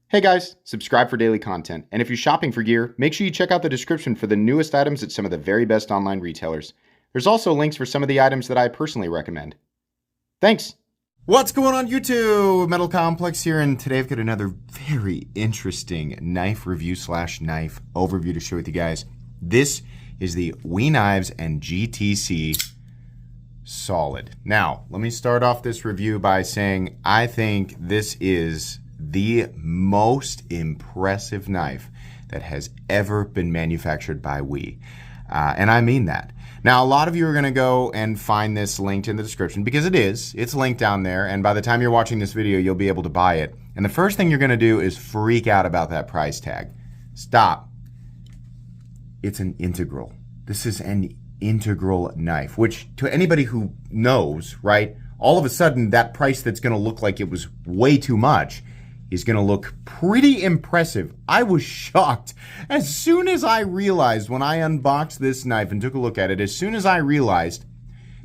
Hey guys, subscribe for daily content. And if you're shopping for gear, make sure you check out the description for the newest items at some of the very best online retailers. There's also links for some of the items that I personally recommend. Thanks! What's going on YouTube? Metal Complex here, and today I've got another very interesting knife review / knife overview to share with you guys. This is the WE Knives and GTC Solid. Now, let me start off this review by saying I think this is the most impressive knife that has ever been manufactured by WE. And I mean that. Now, a lot of you are going to go and find this linked in the description because it's linked down there. And by the time you're watching this video, you'll be able to buy it. And the first thing you're going to do is freak out about that price tag. Stop. It's an integral. This is an integral knife, which to anybody who knows, right, all of a sudden that price that's going to look like it was way too much is going to look pretty impressive. I was shocked as soon as I realized when I unboxed this knife and took a look at it, as soon as I realized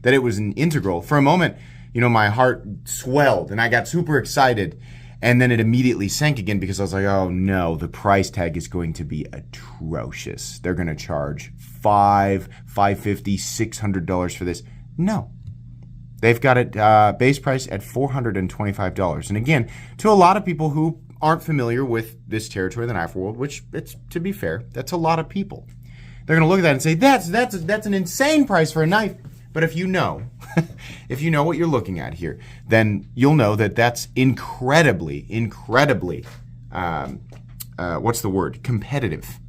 that it was an integral, for a moment, you know, my heart swelled and I got super excited, and then it immediately sank again because I was like, oh no, the price tag is going to be atrocious. They're going to charge $550, $600 for this. No. They've got it base price at $425. And again, to a lot of people who aren't familiar with this territory of the knife world, which, it's, to be fair, that's a lot of people. They're going to look at that and say, that's an insane price for a knife. But if you know, if you know what you're looking at here, then you'll know that that's incredibly, what's the word? Competitive.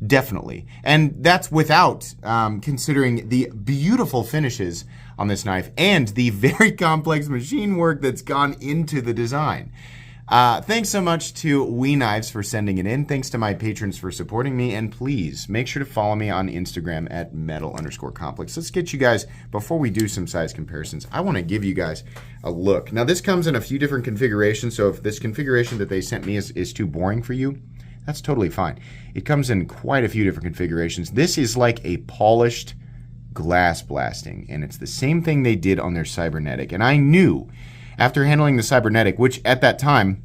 Definitely. And that's without considering the beautiful finishes on this knife and the very complex machine work that's gone into the design. Thanks so much to WE Knives for sending it in. Thanks to my patrons for supporting me. And please make sure to follow me on Instagram at metal_complex. Let's get you guys, before we do some size comparisons, I want to give you guys a look. Now, this comes in a few different configurations. So if this configuration that they sent me is too boring for you, that's totally fine. It comes in quite a few different configurations. This is like a polished glass blasting, and it's the same thing they did on their cybernetic. And I knew after handling the cybernetic, which at that time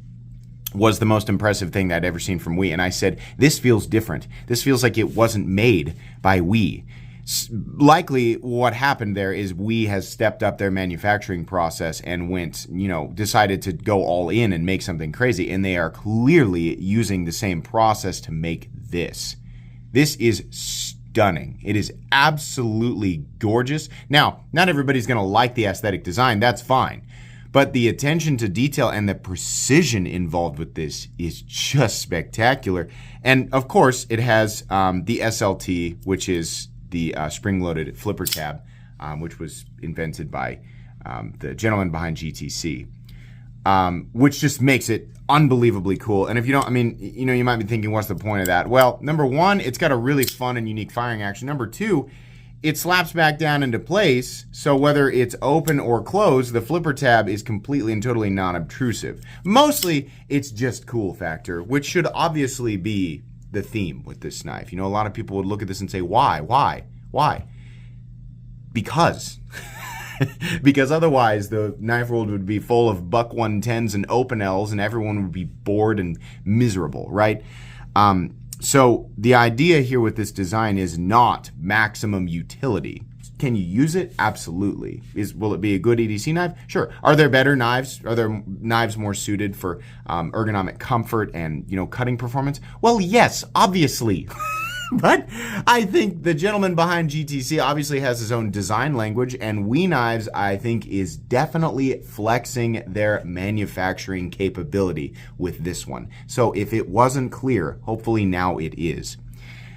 was the most impressive thing that I'd ever seen from WE, and I said, this feels different. This feels like it wasn't made by WE. Likely what happened there is WE has stepped up their manufacturing process and went, you know, decided to go all in and make something crazy, and they are clearly using the same process to make this. This is stunning. It is absolutely gorgeous. Now, not everybody's going to like the aesthetic design. That's fine. But the attention to detail and the precision involved with this is just spectacular. And of course, it has the SLT, which is the spring-loaded flipper tab, which was invented by the gentleman behind GTC, which just makes it unbelievably cool. And if you don't, I mean, you know, you might be thinking, what's the point of that? Well, number one, it's got a really fun and unique firing action. Number two, it slaps back down into place, so whether it's open or closed, the flipper tab is completely and totally non-obtrusive. Mostly, it's just cool factor, which should obviously be the theme with this knife. You know, a lot of people would look at this and say, why? Because. Because otherwise, the knife world would be full of buck 110s and open Ls, and everyone would be bored and miserable, right? So the idea here with this design is not maximum utility. Can you use it? Absolutely. Will it be a good EDC knife? Sure. Are there better knives? Are there knives more suited for ergonomic comfort and, you know, cutting performance? Well, yes, obviously. But I think the gentleman behind GTC obviously has his own design language, and WE Knives, I think, is definitely flexing their manufacturing capability with this one. So if it wasn't clear, hopefully now it is.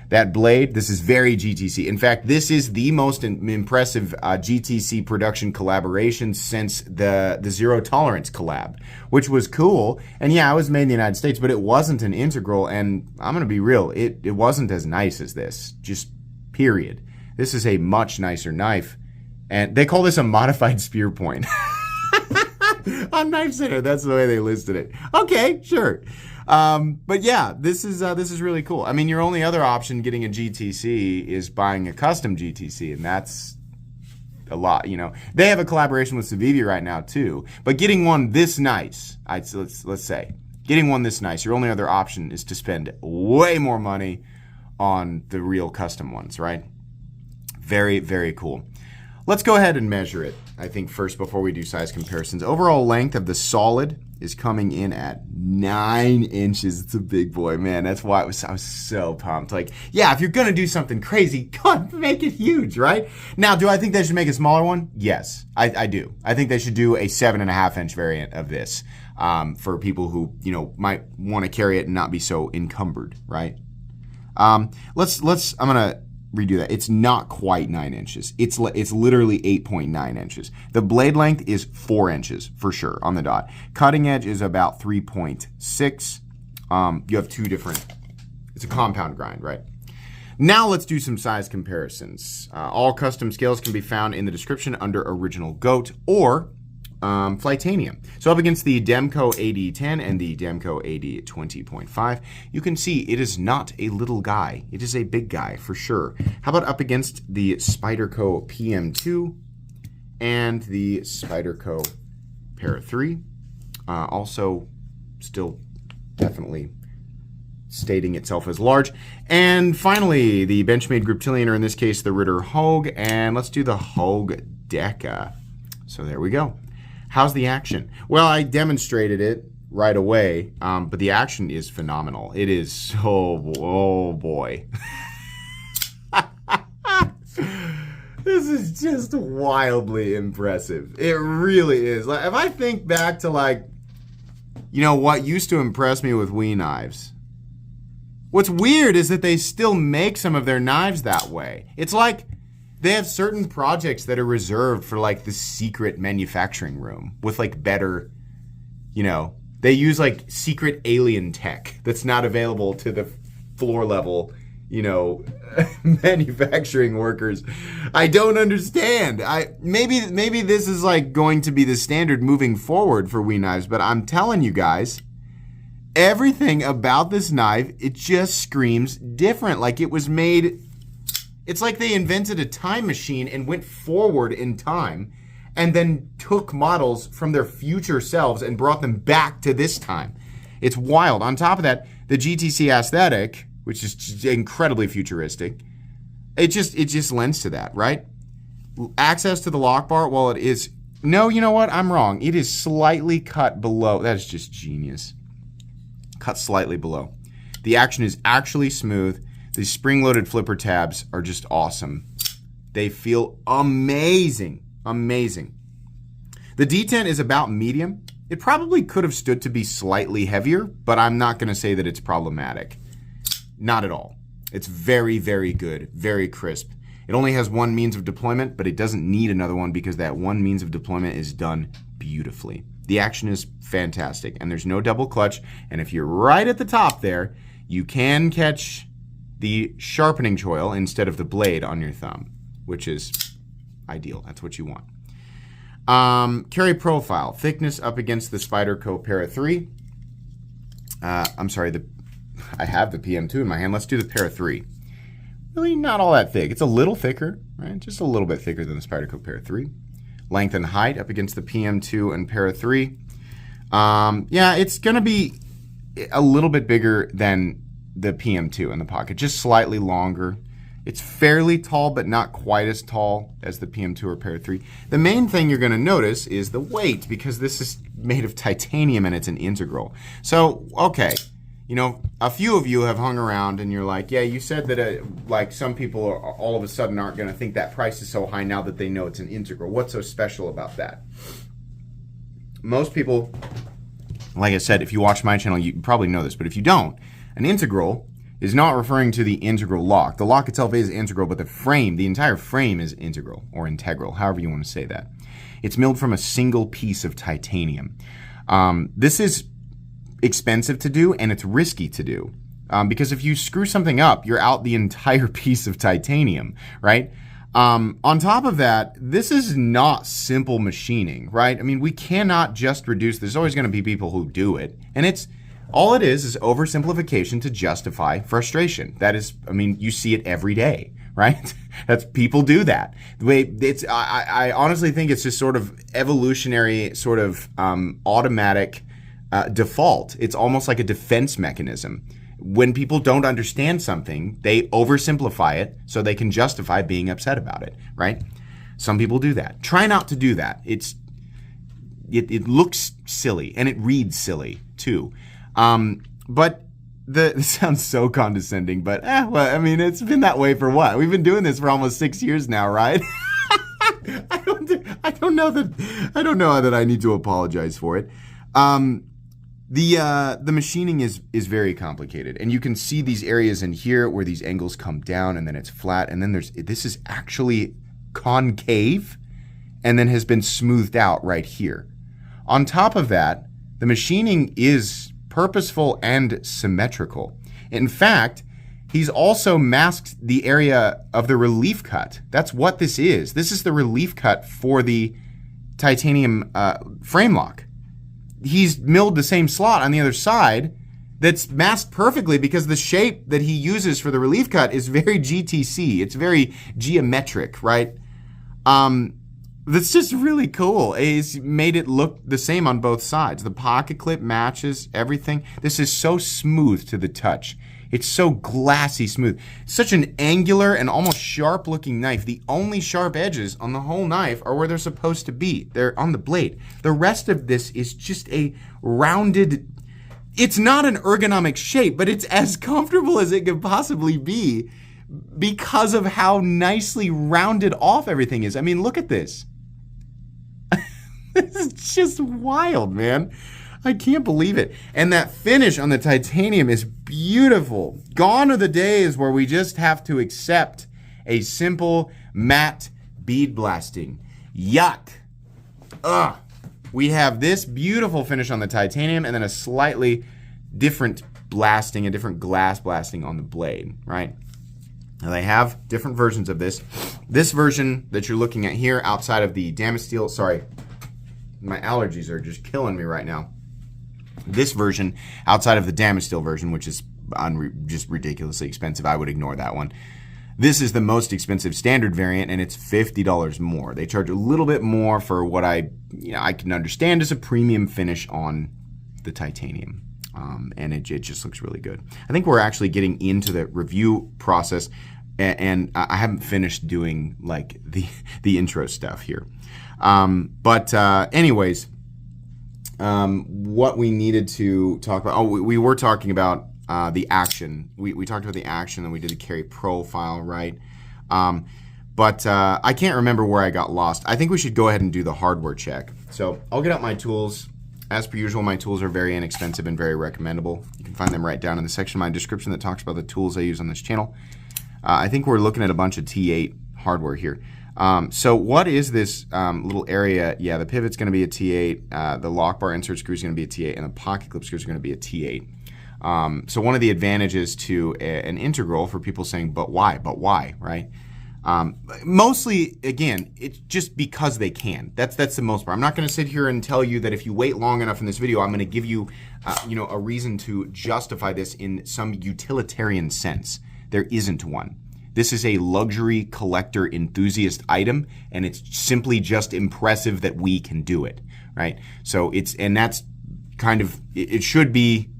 That blade, this is very GTC. In fact, this is the most impressive GTC production collaboration since the Zero Tolerance collab, which was cool. And yeah, it was made in the United States, but it wasn't an integral. And I'm going to be real, it wasn't as nice as this, just period. This is a much nicer knife. And they call this a modified spear point. On Knife Center, that's the way they listed it. Okay, sure. But yeah, this is really cool. I mean, your only other option getting a GTC is buying a custom GTC, and that's a lot, you know. They have a collaboration with Civivi right now too, but getting one this nice, let's say, getting one this nice, your only other option is to spend way more money on the real custom ones, right? Very, very cool. Let's go ahead and measure it, I think, first before we do size comparisons. Overall length of the Solid is coming in at 9 inches. It's a big boy, man. That's why I was so pumped. Like, yeah, if you're going to do something crazy, God, make it huge, right? Now, do I think they should make a smaller one? Yes, I do. I think they should do a 7.5-inch variant of this for people who, might want to carry it and not be so encumbered, right? I'm going to redo that. It's not quite 9 inches. It's literally 8.9 inches. The blade length is 4 inches for sure on the dot. Cutting edge is about 3.6. You have two different, it's a compound grind, right? Now let's do some size comparisons. All custom scales can be found in the description under Original Goat or Flightanium. So up against the Demco AD10 and the Demco AD20.5, you can see it is not a little guy. It is a big guy for sure. How about up against the Spyderco PM2 and the Spyderco Para 3? Also still definitely stating itself as large. And finally, the Benchmade Griptilian, or in this case, the Ritter Hogue. And let's do the Hogue Deca. So there we go. How's the action? Well, I demonstrated it right away, but the action is phenomenal. It is so, oh boy. This is just wildly impressive. It really is. Like, if I think back to what used to impress me with Wii knives, what's weird is that they still make some of their knives that way. It's like they have certain projects that are reserved for the secret manufacturing room with better, they use secret alien tech that's not available to the floor level, manufacturing workers. I don't understand. Maybe this is going to be the standard moving forward for Wii knives, but I'm telling you guys, everything about this knife, it just screams different. Like it was made. It's like they invented a time machine and went forward in time and then took models from their future selves and brought them back to this time. It's wild. On top of that, the GTC aesthetic, which is incredibly futuristic, it just lends to that, right? Access to the lock bar, well, it is... No, you know what? I'm wrong. It is slightly cut below. That is just genius. Cut slightly below. The action is actually smooth. These spring-loaded flipper tabs are just awesome. They feel amazing. Amazing. The D10 is about medium. It probably could have stood to be slightly heavier, but I'm not going to say that it's problematic. Not at all. It's very, very good. Very crisp. It only has one means of deployment, but it doesn't need another one because that one means of deployment is done beautifully. The action is fantastic, and there's no double clutch. And if you're right at the top there, you can catch the sharpening choil instead of the blade on your thumb, which is ideal. That's what you want. Carry profile. Thickness up against the Spyderco Para 3. I'm sorry, I have the PM2 in my hand. Let's do the Para 3. Really not all that thick. It's a little thicker, right? Just a little bit thicker than the Spyderco Para 3. Length and height up against the PM2 and Para 3. Yeah, it's going to be a little bit bigger than the PM2 in the pocket, just slightly longer. It's fairly tall, but not quite as tall as the PM2 or Para 3. The main thing you're going to notice is the weight, because this is made of titanium and it's an integral. So, okay, a few of you have hung around and you're like, yeah, you said that some people all of a sudden aren't going to think that price is so high now that they know it's an integral. What's so special about that? Most people, like I said, if you watch my channel, you probably know this, but if you don't, an integral is not referring to the integral lock. The lock itself is integral, but the entire frame is integral or integral, however you want to say that. It's milled from a single piece of titanium. This is expensive to do and it's risky to do because if you screw something up, you're out the entire piece of titanium, right? On top of that, this is not simple machining, right? I mean, we cannot just reduce. There's always going to be people who do it, and all it is oversimplification to justify frustration. That is, I mean, you see it every day, right? People do that. I honestly think it's just sort of evolutionary, sort of automatic default. It's almost like a defense mechanism. When people don't understand something, they oversimplify it so they can justify being upset about it, right? Some people do that. Try not to do that. It looks silly and it reads silly too. But this sounds so condescending, but well, I mean, it's been that way for what? We've been doing this for almost 6 years now, right? I don't know that I need to apologize for it. The machining is very complicated, and you can see these areas in here where these angles come down and then it's flat, and then this is actually concave and then has been smoothed out right here. On top of that, the machining is purposeful and symmetrical. In fact, he's also masked the area of the relief cut. That's what this is. This is the relief cut for the titanium frame lock. He's milled the same slot on the other side that's masked perfectly because the shape that he uses for the relief cut is very GTC. It's very geometric, right? That's just really cool. He's made it look the same on both sides. The pocket clip matches everything. This is so smooth to the touch. It's so glassy smooth. Such an angular and almost sharp looking knife. The only sharp edges on the whole knife are where they're supposed to be. They're on the blade. The rest of this is just a rounded, it's not an ergonomic shape, but it's as comfortable as it could possibly be because of how nicely rounded off everything is. I mean, look at this. This is just wild, man. I can't believe it. And that finish on the titanium is beautiful. Gone are the days where we just have to accept a simple matte bead blasting. Yuck. Ugh. We have this beautiful finish on the titanium and then a slightly different blasting, a different glass blasting on the blade, right? Now they have different versions of this. This version that you're looking at here outside of the Damasteel, sorry, my allergies are just killing me right now. This version, outside of the Damasteel version, which is just ridiculously expensive, I would ignore that one. This is the most expensive standard variant, and it's $50 more. They charge a little bit more for what I can understand is a premium finish on the titanium, and it just looks really good. I think we're actually getting into the review process, and I haven't finished doing like the intro stuff here. Anyways. What we needed to talk about, we were talking about the action. We talked about the action, and we did the carry profile, right? I can't remember where I got lost. I think we should go ahead and do the hardware check. So I'll get out my tools. As per usual, my tools are very inexpensive and very recommendable. You can find them right down in the section of my description that talks about the tools I use on this channel. I think we're looking at a bunch of T8 hardware here. So what is this little area? Yeah, the pivot's going to be a T8, the lock bar insert screw is going to be a T8, and the pocket clip screws are going to be a T8. So one of the advantages to an integral for people saying, but why, right? Mostly, again, it's just because they can. That's the most part. I'm not going to sit here and tell you that if you wait long enough in this video, I'm going to give you, a reason to justify this in some utilitarian sense. There isn't one. This is a luxury collector enthusiast item, and it's simply just impressive that we can do it, right? So that's kind of, it should be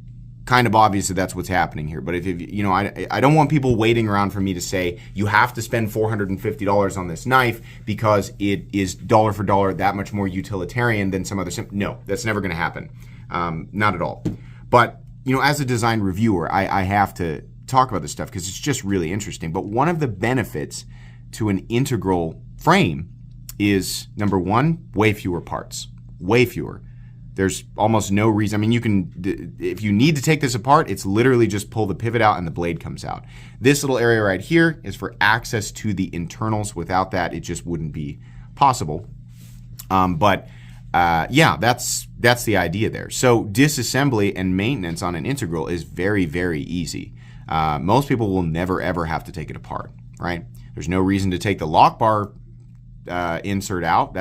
kind of obvious that that's what's happening here. But if I don't want people waiting around for me to say, you have to spend $450 on this knife because it is dollar for dollar that much more utilitarian than some other, no, that's never gonna happen, not at all. But, as a design reviewer, I have to talk about this stuff because it's just really interesting. But one of the benefits to an integral frame is, number one, way fewer parts. Way fewer. There's almost no reason. I mean, you can, if you need to take this apart, it's literally just pull the pivot out and the blade comes out. This little area right here is for access to the internals. Without that, it just wouldn't be possible. Yeah, that's the idea there. So disassembly and maintenance on an integral is very, very easy. Most people will never ever have to take it apart, right? There's no reason to take the lock bar insert out.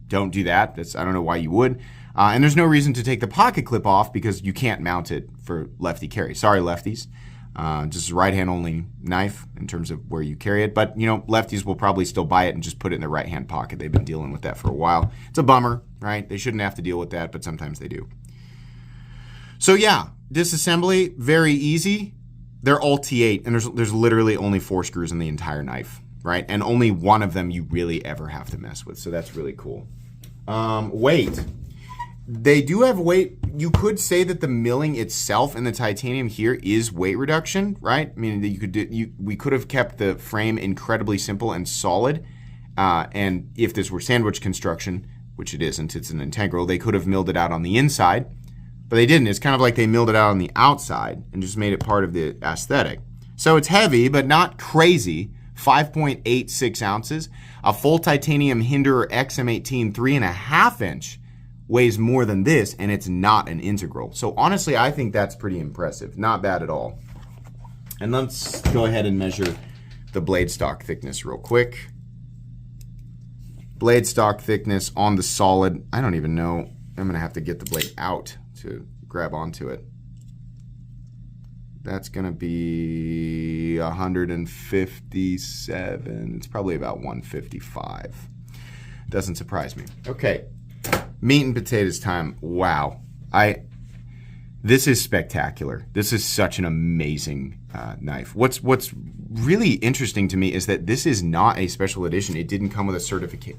Don't do that. I don't know why you would. And there's no reason to take the pocket clip off because you can't mount it for lefty carry. Sorry, lefties. Just a right hand only knife in terms of where you carry it. But lefties will probably still buy it and just put it in their right hand pocket. They've been dealing with that for a while. It's a bummer, right? They shouldn't have to deal with that, but sometimes they do. So yeah, disassembly, very easy. They're all T8, and there's literally only 4 screws in the entire knife, right? And only one of them you really ever have to mess with, so that's really cool. Weight. They do have weight. You could say that the milling itself in the titanium here is weight reduction, right? I mean, we could have kept the frame incredibly simple and solid, and if this were sandwich construction, which it isn't, it's an integral, they could have milled it out on the inside, but they didn't. It's kind of like they milled it out on the outside and just made it part of the aesthetic. So it's heavy, but not crazy. 5.86 ounces. A full titanium Hinderer XM18 3.5 inch weighs more than this, and it's not an integral. So honestly, I think that's pretty impressive. Not bad at all. And let's go ahead and measure the blade stock thickness real quick. Blade stock thickness on the Solid, I don't even know. I'm gonna have to get the blade out to grab onto it. That's gonna be 157. It's probably about 155. Doesn't surprise me. Okay, meat and potatoes time. Wow, this is spectacular. This is such an amazing knife. What's really interesting to me is that this is not a special edition. It didn't come with a certificate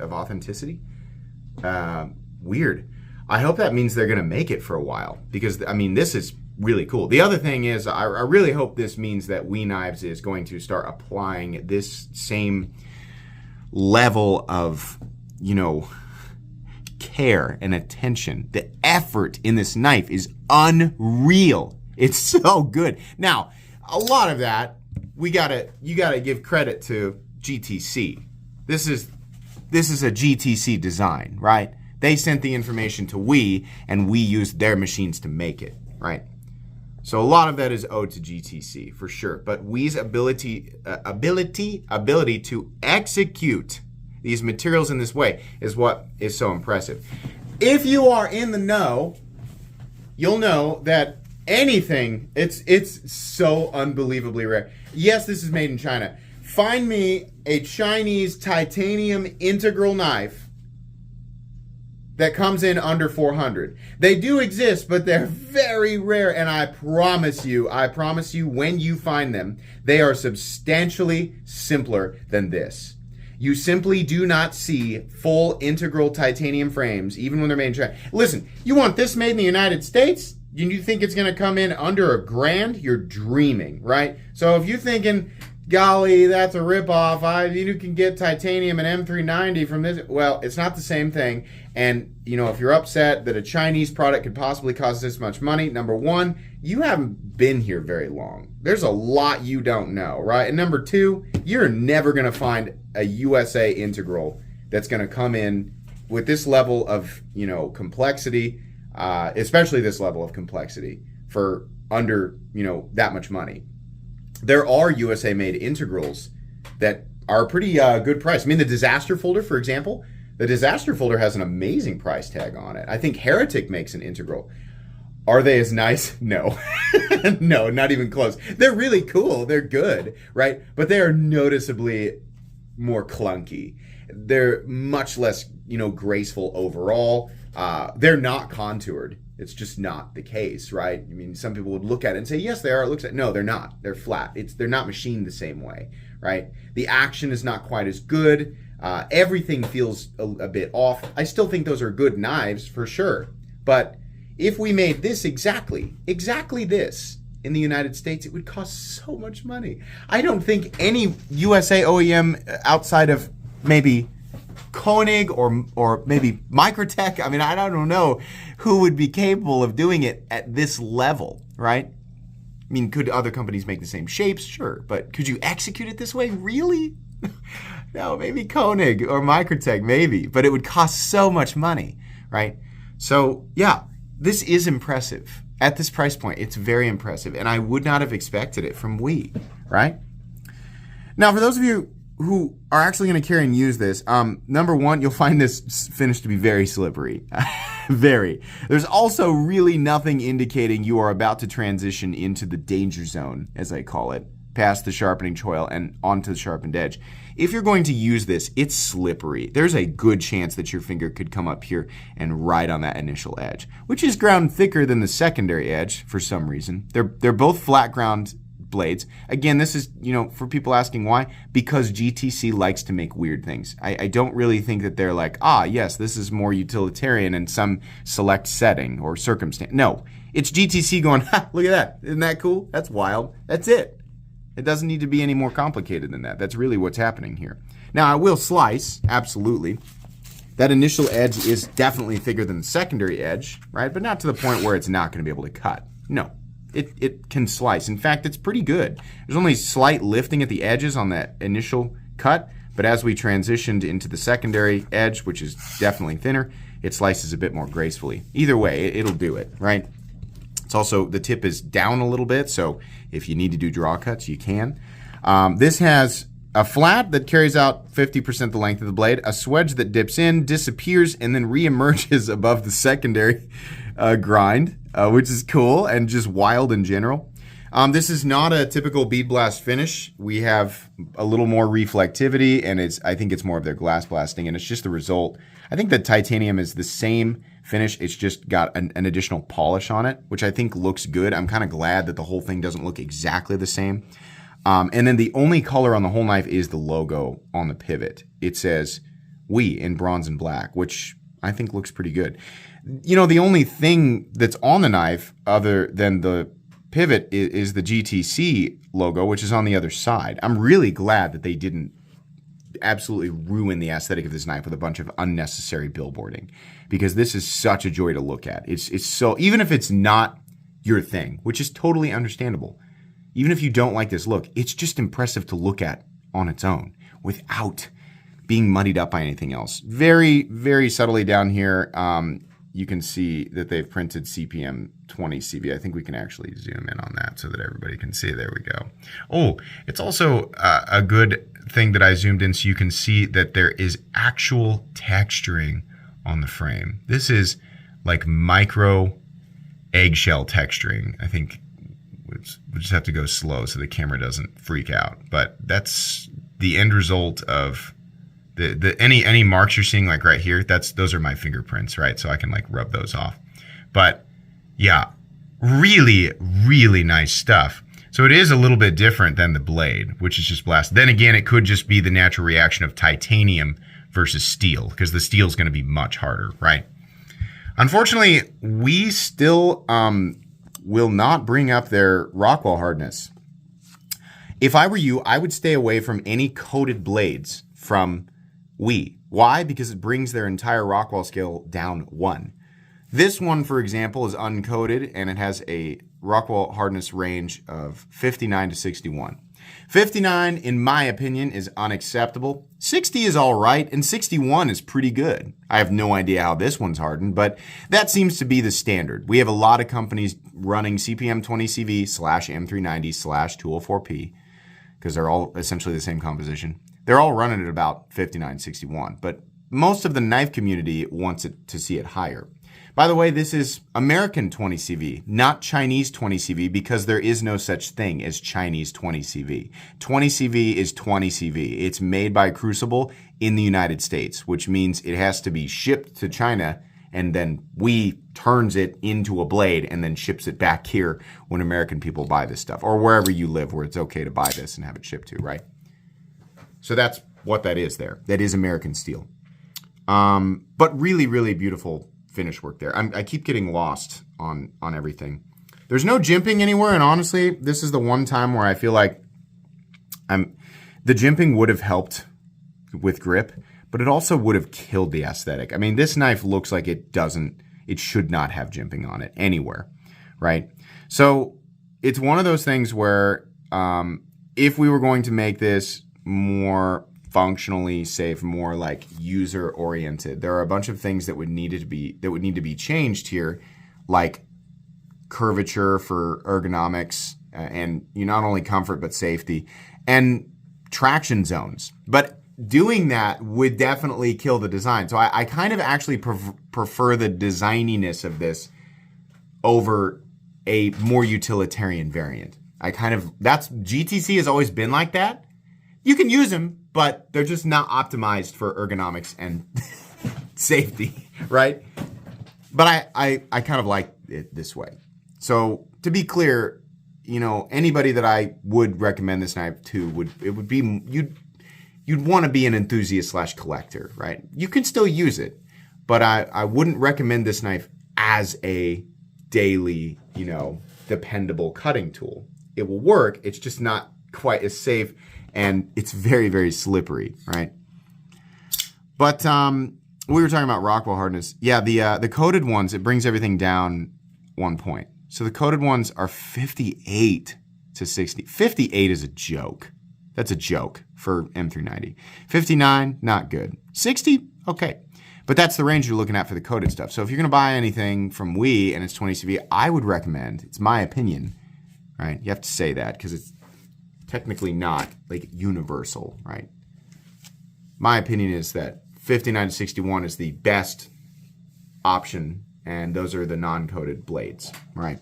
of authenticity. Weird. I hope that means they're gonna make it for a while, because I mean, this is really cool. The other thing is, I really hope this means that We Knives is going to start applying this same level of, you know, care and attention. The effort in this knife is unreal. It's so good. Now, a lot of that, you gotta give credit to GTC. This is a GTC design, right? They sent the information to We, and we used their machines to make it, right? So a lot of that is owed to GTC for sure. But We's ability to execute these materials in this way is what is so impressive. If you are in the know, you'll know that anything, it's so unbelievably rare. Yes, this is made in China. Find me a Chinese titanium integral knife that comes in under 400. They do exist, but they're very rare, and I promise you, when you find them, they are substantially simpler than this. You simply do not see full integral titanium frames, even when they're made in China. Listen, you want this made in the United States? You think it's gonna come in under $1,000? You're dreaming, right? So if you're thinking, golly, that's a ripoff, you can get titanium and M390 from this, well, it's not the same thing. And, you know, if you're upset that a Chinese product could possibly cost this much money, number one, you haven't been here very long. There's a lot you don't know, right? And number two, you're never gonna find a USA integral that's gonna come in with this level of, you know, complexity, especially this level of complexity, for under, you know, that much money. There are USA made integrals that are pretty good price. I mean, the Disaster Folder, for example, the Disaster Folder has an amazing price tag on it. I think Heretic makes an integral. Are they as nice? No. No, not even close. They're really cool. They're good, right? But they are noticeably more clunky. They're much less, you know, graceful overall. They're not contoured. It's just not the case, right? I mean, some people would look at it and say, yes, they are. It looks like, no, they're not. They're flat. They're not machined the same way, right? The action is not quite as good. Everything feels a bit off. I still think those are good knives for sure. But if we made this exactly this in the United States, it would cost so much money. I don't think any USA OEM outside of maybe Koenig or maybe Microtech, I mean, I don't know who would be capable of doing it at this level, right? I mean, could other companies make the same shapes? Sure, but could you execute it this way? Really? No, maybe Koenig or Microtech, maybe, but it would cost so much money, right? So yeah, this is impressive. At this price point, it's very impressive, and I would not have expected it from We, right? Now, for those of you who are actually going to carry and use this, number one, you'll find this finish to be very slippery. Very. There's also really nothing indicating you are about to transition into the danger zone, as I call it, past the sharpening choil and onto the sharpened edge. If you're going to use this, it's slippery. There's a good chance that your finger could come up here and right on that initial edge, which is ground thicker than the secondary edge for some reason. They're both flat ground blades. Again, this is, for people asking why, because GTC likes to make weird things. I don't really think that they're like, yes, this is more utilitarian in some select setting or circumstance. No, it's GTC going, look at that. Isn't that cool? That's wild. That's it. It doesn't need to be any more complicated than that. That's really what's happening here. Now, I will slice, absolutely. That initial edge is definitely thicker than the secondary edge, right? But not to the point where it's not going to be able to cut. No, it can slice. In fact, it's pretty good. There's only slight lifting at the edges on that initial cut, but as we transitioned into the secondary edge, which is definitely thinner, it slices a bit more gracefully. Either way, it'll do it, right? It's also, the tip is down a little bit, so if you need to do draw cuts, you can. This has a flat that carries out 50% the length of the blade, a swedge that dips in, disappears, and then reemerges above the secondary grind, which is cool and just wild in general. This is not a typical bead blast finish. We have a little more reflectivity, and I think it's more of their glass blasting, and it's just the result. I think the titanium is the same finish. It's just got an additional polish on it, which I think looks good. I'm kind of glad that the whole thing doesn't look exactly the same. And then the only color on the whole knife is the logo on the pivot. It says "We" in bronze and black, which I think looks pretty good. The only thing that's on the knife other than the pivot is the GTC logo, which is on the other side. I'm really glad that they didn't absolutely ruin the aesthetic of this knife with a bunch of unnecessary billboarding, because this is such a joy to look at. It's so, even if it's not your thing, which is totally understandable, even if you don't like this look, it's just impressive to look at on its own without being muddied up by anything else. Very, very subtly down here, you can see that they've printed CPM 20 CV. I think we can actually zoom in on that so that everybody can see. There we go. Oh, it's also a good thing that I zoomed in so you can see that there is actual texturing on the frame. This is like micro eggshell texturing. I think we just have to go slow so the camera doesn't freak out. But that's the end result of any marks you're seeing, like right here, those are my fingerprints, right? So I can like rub those off. But yeah, really, really nice stuff. So it is a little bit different than the blade, which is just blast. Then again, it could just be the natural reaction of titanium versus steel, because the steel is going to be much harder, right? Unfortunately, we still will not bring up their Rockwell hardness. If I were you, I would stay away from any coated blades from Why? Because it brings their entire Rockwell scale down 1. This one, for example, is uncoated, and it has a Rockwell hardness range of 59 to 61. 59, in my opinion, is unacceptable. 60 is all right, and 61 is pretty good. I have no idea how this one's hardened, but that seems to be the standard. We have a lot of companies running CPM 20CV /M390 /204P, because they're all essentially the same composition. They're all running at about 59, 61, but most of the knife community wants it to see it higher. By the way, this is American 20CV, not Chinese 20CV, because there is no such thing as Chinese 20CV. 20CV is 20CV. It's made by Crucible in the United States, which means it has to be shipped to China, and then turns it into a blade and then ships it back here when American people buy this stuff, or wherever you live where it's okay to buy this and have it shipped to, right? So that's what that is there. That is American steel. But really, really beautiful finish work there. I keep getting lost on everything. There's no jimping anywhere, and honestly, this is the one time where I feel like the jimping would have helped with grip, but it also would have killed the aesthetic. I mean, this knife looks like it should not have jimping on it anywhere, right? So it's one of those things where if we were going to make this more functionally safe, more like user oriented, there are a bunch of things that would need to be changed here, like curvature for ergonomics and not only comfort but safety, and traction zones. But doing that would definitely kill the design. So I kind of actually prefer the designiness of this over a more utilitarian variant. GTC has always been like that. You can use them, but they're just not optimized for ergonomics and safety, right? But I kind of like it this way. So to be clear, anybody that I would recommend this knife to you'd want to be an enthusiast / collector, right? You can still use it, but I wouldn't recommend this knife as a daily, dependable cutting tool. It will work. It's just not quite as safe, and it's very, very slippery, right? But we were talking about Rockwell hardness. Yeah, the coated ones, it brings everything down 1 point. So the coated ones are 58 to 60. 58 is a joke. That's a joke for M390. 59, not good. 60, okay. But that's the range you're looking at for the coated stuff. So if you're going to buy anything from WE and it's 20 CV, I would recommend, it's my opinion, right? You have to say that because it's technically not like universal, right? My opinion is that 59 to 61 is the best option, and those are the non-coated blades, right?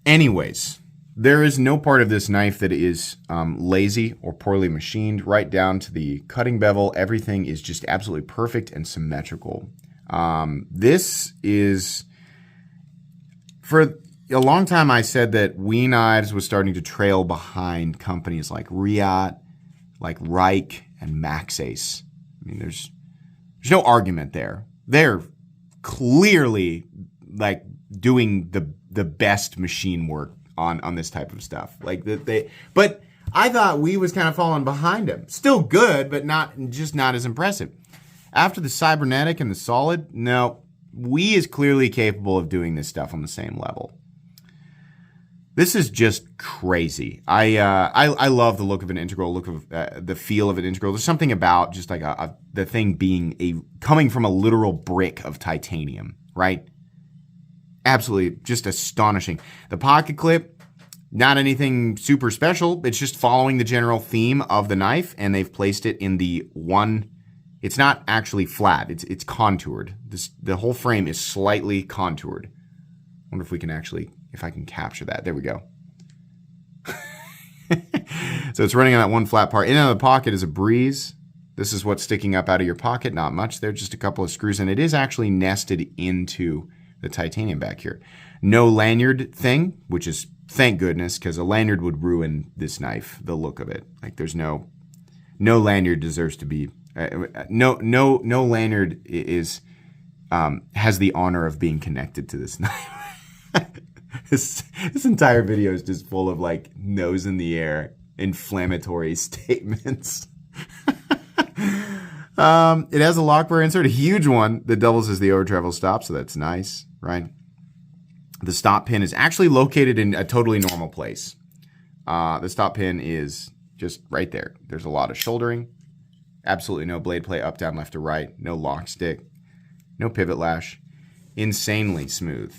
Anyways, there is no part of this knife that is lazy or poorly machined. Right down to the cutting bevel, everything is just absolutely perfect and symmetrical. This is, for a long time I said that WE Knives was starting to trail behind companies like Riot, like Reich, and Maxace. I mean, there's no argument there. They're clearly like doing the best machine work on this type of stuff. But I thought WE was kind of falling behind them. Still good, but not as impressive. After the cybernetic and the solid, no, WE is clearly capable of doing this stuff on the same level. This is just crazy. I love the look of an integral, look of the feel of an integral. There's something about just like the thing being coming from a literal brick of titanium, right? Absolutely just astonishing. The pocket clip, not anything super special. It's just following the general theme of the knife, and they've placed it in the one. It's not actually flat. It's contoured. The whole frame is slightly contoured. I wonder if I can capture that. There we go. So it's running on that one flat part. In and out of the pocket is a breeze. This is what's sticking up out of your pocket. Not much there, just a couple of screws. And it is actually nested into the titanium back here. No lanyard thing, which is thank goodness, because a lanyard would ruin this knife, the look of it. Like there's no lanyard deserves to be, no lanyard is, has the honor of being connected to this knife. This entire video is just full of like nose in the air, inflammatory statements. It has a lock bar insert, a huge one that doubles as the over travel stop, so that's nice, right? The stop pin is actually located in a totally normal place. The stop pin is just right there. There's a lot of shouldering, absolutely no blade play up, down, left, or right, no lock stick, no pivot lash, insanely smooth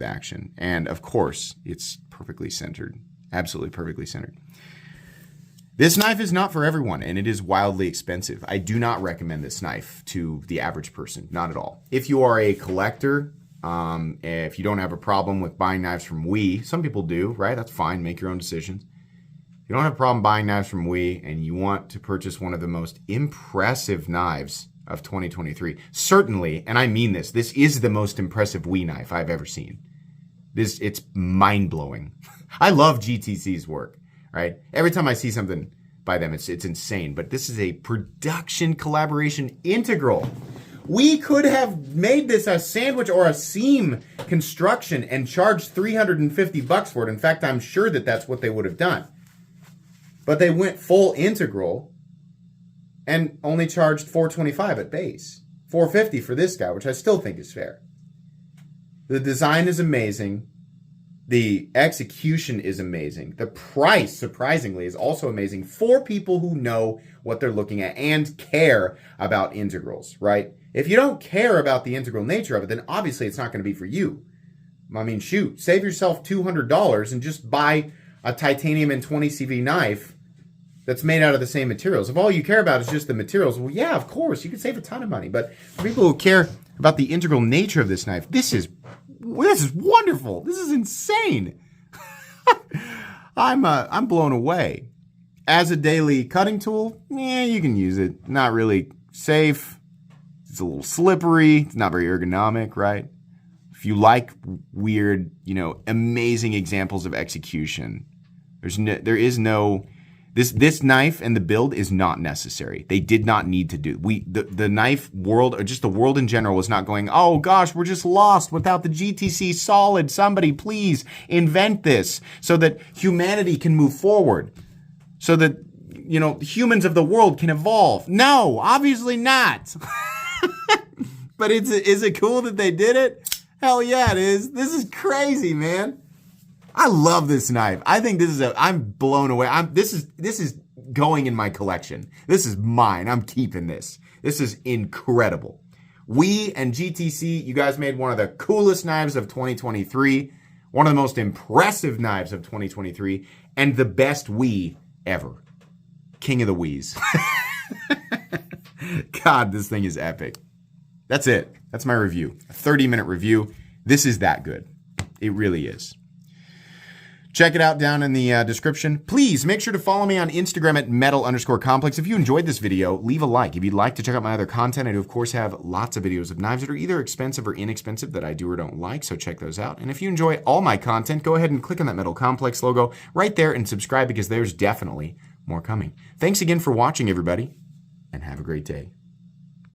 action, and of course, it's perfectly centered, absolutely perfectly centered. This knife is not for everyone, and it is wildly expensive. I do not recommend this knife to the average person, not at all. If you are a collector, if you don't have a problem with buying knives from WE, some people do, right? That's fine, make your own decisions. If you don't have a problem buying knives from WE, and you want to purchase one of the most impressive knives of 2023, certainly, and I mean this is the most impressive WE knife I've ever seen. It's mind-blowing. I love GTC's work. Right? Every time I see something by them, it's insane. But this is a production collaboration integral. We could have made this a sandwich or a seam construction and charged $350 for it. In fact, I'm sure that that's what they would have done. But they went full integral and only charged $425 at base. $450 for this guy, which I still think is fair. The design is amazing. The execution is amazing. The price, surprisingly, is also amazing for people who know what they're looking at and care about integrals, right? If you don't care about the integral nature of it, then obviously it's not going to be for you. I mean, shoot, save yourself $200 and just buy a titanium and 20 CV knife that's made out of the same materials. If all you care about is just the materials, well, yeah, of course, you can save a ton of money. But for people who care about the integral nature of this knife, this is this is wonderful. This is insane. I'm blown away. As a daily cutting tool, you can use it. Not really safe. It's a little slippery. It's not very ergonomic, right? If you like weird, amazing examples of execution, this knife and the build is not necessary. They did not need to do. The knife world, or just the world in general, was not going, oh gosh, we're just lost without the GTC Solid. Somebody please invent this so that humanity can move forward. So that, humans of the world can evolve. No, obviously not. But is it cool that they did it? Hell yeah, it is. This is crazy, man. I love this knife. I think I'm blown away. This is going in my collection. This is mine. I'm keeping this. This is incredible. We and GTC, you guys made one of the coolest knives of 2023, one of the most impressive knives of 2023, and the best we ever. King of the Wheeze. God, this thing is epic. That's it. That's my review. A 30-minute review. This is that good. It really is. Check it out down in the description. Please make sure to follow me on Instagram at metal_complex. If you enjoyed this video, leave a like. If you'd like to check out my other content, I do, of course, have lots of videos of knives that are either expensive or inexpensive that I do or don't like, so check those out. And if you enjoy all my content, go ahead and click on that Metal Complex logo right there and subscribe because there's definitely more coming. Thanks again for watching, everybody, and have a great day.